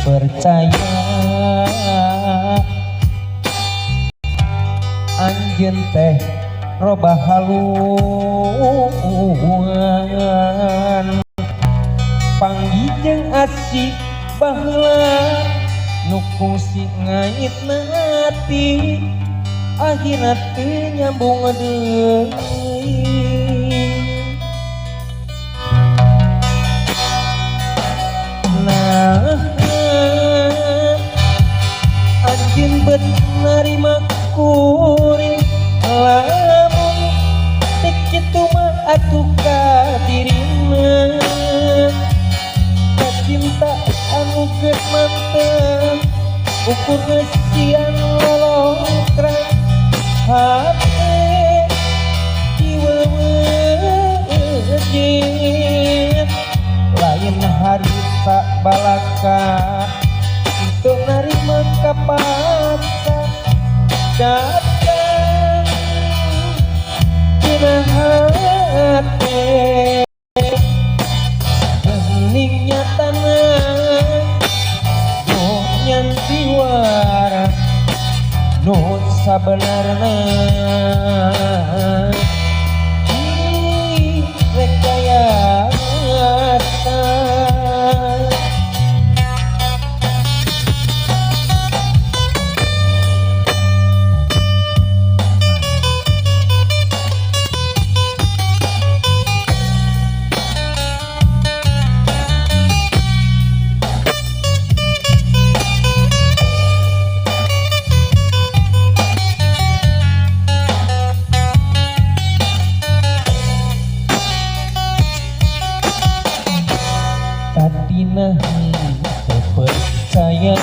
percaya anjeun teh robah haluan panggijeng asik baheula nu kungsi ngaitna hati akhirna teu nyambung deui nah anjeun bet narima kuring lamun tek kitu mah atuh ka dirina cinta anu geus mantep ukur sian lolokran hati diwewejit lain harita balaka untuk narima kapaksa datang dina hati heningnya tanah nu nyanti waras nu sabenerna rekayasa tadina percaya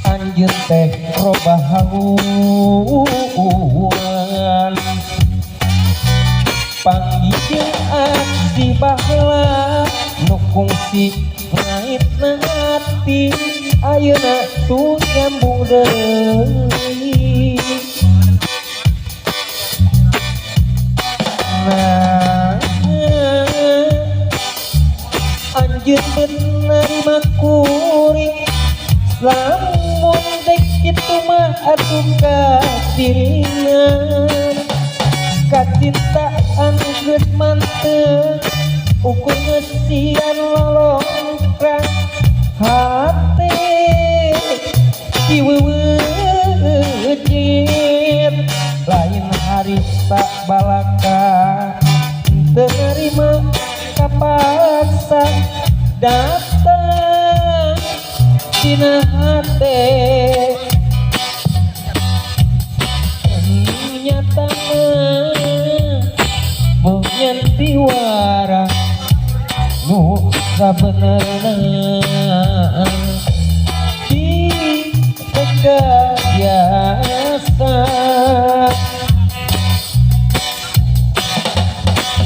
anjeun teh robah haluan panggijeng asih baheula nu kungsi ngaitna hati ayeuna tuh nyambung deui nah anjeun menerima kuring lamun dek kitu mah atuh ka dirina kacintaan geus mantep ukur ngesian lolongkrang hati diwewejit lain harita balaka teu narima kapaksa datang dina hate nyata boh nyanti waras nu sabenerna di rekayasa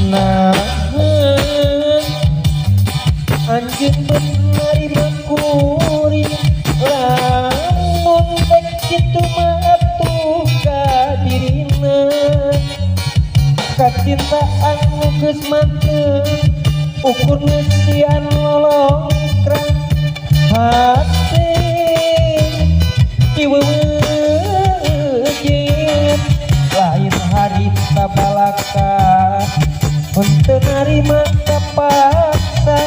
nah anjeun menerima kuring lamun tek kitu mah atuh ka dirina kacintaan nu geus mantep ukur ngesian lolongkrang hati diwewejit lain harita balaka untuk narima kapaksa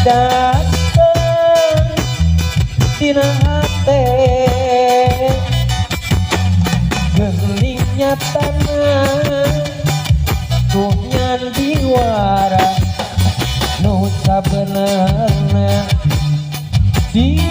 datang dina hate geningnya tanah tuh nyandi waras nu sabenerna di